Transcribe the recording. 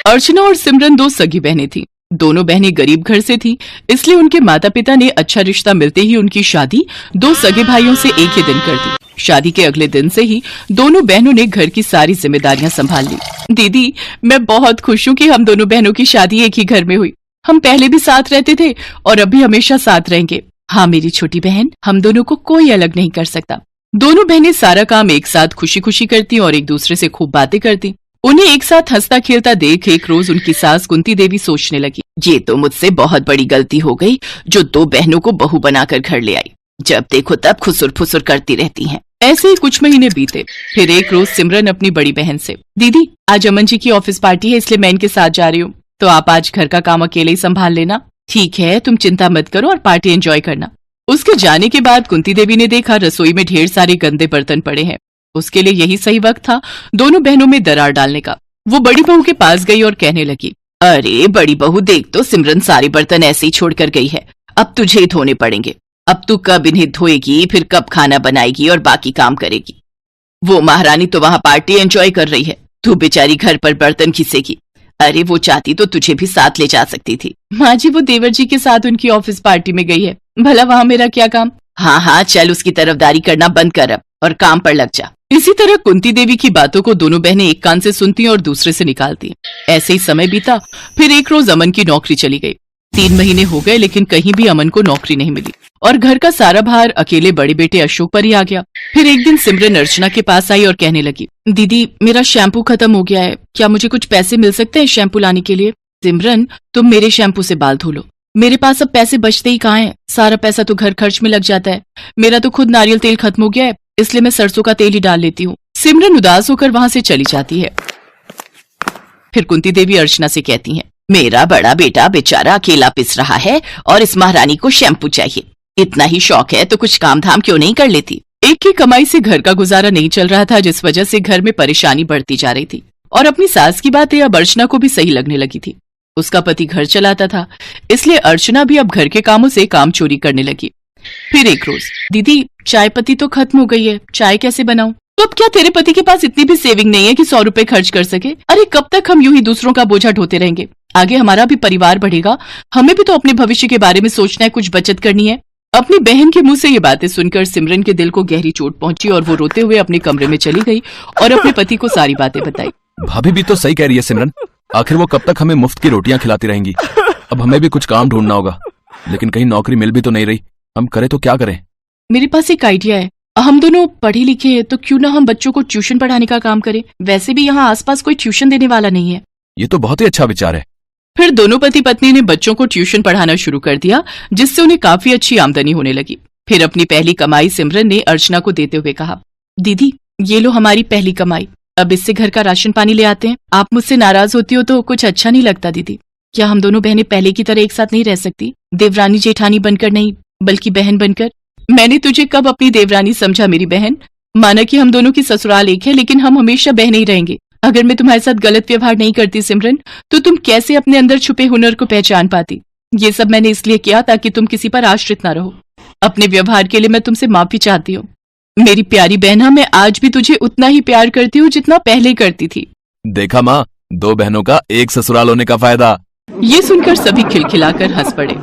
अर्चना और सिमरन दो सगी बहनें थीं। दोनों बहनें गरीब घर से थीं, इसलिए उनके माता पिता ने अच्छा रिश्ता मिलते ही उनकी शादी दो सगे भाइयों से एक ही दिन कर दी। शादी के अगले दिन से ही दोनों बहनों ने घर की सारी जिम्मेदारियां संभाल ली। दीदी, मैं बहुत खुश हूँ कि हम दोनों बहनों की शादी एक ही घर में हुई। हम पहले भी साथ रहते थे और अब भी हमेशा साथ रहेंगे। हाँ मेरी छोटी बहन, हम दोनों को कोई अलग नहीं कर सकता। दोनों बहनें सारा काम एक साथ खुशी खुशी करती और एक दूसरे से खूब बातें करती। उन्हें एक साथ हंसता खेलता देख एक रोज उनकी सास कुंती देवी सोचने लगी, ये तो मुझसे बहुत बड़ी गलती हो गई जो दो बहनों को बहू बनाकर घर ले आई। जब देखो तब खुसुर फुसुर करती रहती हैं। ऐसे ही कुछ महीने बीते। फिर एक रोज सिमरन अपनी बड़ी बहन से, दीदी आज अमन जी की ऑफिस पार्टी है, इसलिए मैं इनके साथ जा रही हूँ, तो आप आज घर का काम अकेले ही संभाल लेना। ठीक है, तुम चिंता मत करो और पार्टी एंजॉय करना। उसके जाने के बाद कुंती देवी ने देखा रसोई में ढेर सारे गंदे बर्तन पड़े हैं। उसके लिए यही सही वक्त था दोनों बहनों में दरार डालने का। वो बड़ी बहू के पास गई और कहने लगी, अरे बड़ी बहू, देख तो सिमरन सारे बर्तन ऐसे ही छोड़कर गई है, अब तुझे ही धोने पड़ेंगे। अब तू कब इन्हें धोएगी, फिर कब खाना बनाएगी और बाकी काम करेगी। वो महारानी तो वहां पार्टी एंजॉय कर रही है, तू बेचारी घर पर बर्तन घिसेगी। अरे वो चाहती तो तुझे भी साथ ले जा सकती थी। माँ जी, वो देवर जी के साथ उनकी ऑफिस पार्टी में गई है, भला वहाँ मेरा क्या काम। हाँ हाँ, चल उसकी तरफदारी करना बंद कर अब और काम पर लग जा। इसी तरह कुंती देवी की बातों को दोनों बहनें एक कान से सुनती और दूसरे से निकालती। ऐसे ही समय बीता। फिर एक रोज अमन की नौकरी चली गई। 3 महीने हो गए लेकिन कहीं भी अमन को नौकरी नहीं मिली और घर का सारा भार अकेले बड़े बेटे अशोक पर ही आ गया। फिर एक दिन सिमरन अर्चना के पास आई और कहने लगी, दीदी मेरा शैम्पू खत्म हो गया है, क्या मुझे कुछ पैसे मिल सकते हैं शैम्पू लाने के लिए। सिमरन, तुम मेरे शैम्पू से बाल धो लो, मेरे पास अब पैसे बचते ही कहाँ हैं, सारा पैसा तो घर खर्च में लग जाता है। मेरा तो खुद नारियल तेल खत्म हो गया है, इसलिए मैं सरसों का तेल ही डाल लेती हूँ। सिमरन उदास होकर वहां से चली जाती है। फिर कुंती देवी अर्चना से कहती हैं, मेरा बड़ा बेटा बेचारा अकेला पिस रहा है और इस महारानी को शैम्पू चाहिए। इतना ही शौक है तो कुछ काम धाम क्यों नहीं कर लेती। एक की कमाई से घर का गुजारा नहीं चल रहा था, जिस वजह से घर में परेशानी बढ़ती जा रही थी और अपनी सास की बातें अब अर्चना को भी सही लगने लगी थी। उसका पति घर चलाता था, इसलिए अर्चना भी अब घर के कामों से काम चोरी करने लगी। फिर एक रोज, दीदी चाय पत्ती तो खत्म हो गई है, चाय कैसे बनाऊं। तो अब क्या तेरे पति के पास इतनी भी सेविंग नहीं है कि 100 रुपए खर्च कर सके। अरे कब तक हम यूं ही दूसरों का बोझा ढोते रहेंगे। आगे हमारा भी परिवार बढ़ेगा, हमें भी तो अपने भविष्य के बारे में सोचना है, कुछ बचत करनी है। अपनी बहन के मुंह से ये बातें सुनकर सिमरन के दिल को गहरी चोट पहुंची और वो रोते हुए अपने कमरे में चली गई और अपने पति को सारी बातें बताई। भाभी भी तो सही कह रही है सिमरन, आखिर वो कब तक हमें मुफ्त की रोटियां खिलाती रहेंगी। अब हमें भी कुछ काम ढूंढना होगा, लेकिन कहीं नौकरी मिल भी तो नहीं रही, हम करें तो क्या करें। मेरे पास एक आइडिया है, हम दोनों पढ़े लिखे हैं तो क्यों ना हम बच्चों को ट्यूशन पढ़ाने का काम करें। वैसे भी यहाँ आसपास कोई ट्यूशन देने वाला नहीं है। ये तो बहुत ही अच्छा विचार है। फिर दोनों पति पत्नी ने बच्चों को ट्यूशन पढ़ाना शुरू कर दिया, जिससे उन्हें काफी अच्छी आमदनी होने लगी। फिर अपनी पहली कमाई सिमरन ने अर्चना को देते हुए कहा, दीदी ये लो हमारी पहली कमाई, अब इससे घर का राशन पानी ले आते हैं। आप मुझसे नाराज होती हो तो कुछ अच्छा नहीं लगता दीदी। क्या हम दोनों बहनें पहले की तरह एक साथ नहीं रह सकती, देवरानी जेठानी बनकर नहीं बल्कि बहन बनकर। मैंने तुझे कब अपनी देवरानी समझा मेरी बहन। माना कि हम दोनों की ससुराल एक है, लेकिन हम हमेशा बहनें ही रहेंगे। अगर मैं तुम्हारे साथ गलत व्यवहार नहीं करती सिमरन, तो तुम कैसे अपने अंदर छुपे हुनर को पहचान पाती। ये सब मैंने इसलिए किया ताकि तुम किसी पर आश्रित ना रहो। अपने व्यवहार के लिए मैं तुमसे माफी चाहती हूँ मेरी प्यारी बहना। मैं आज भी तुझे उतना ही प्यार करती हूँ जितना पहले करती थी। देखा माँ, 2 बहनों का एक ससुराल होने का फायदा। ये सुनकर सभी खिलखिलाकर हंस पड़े।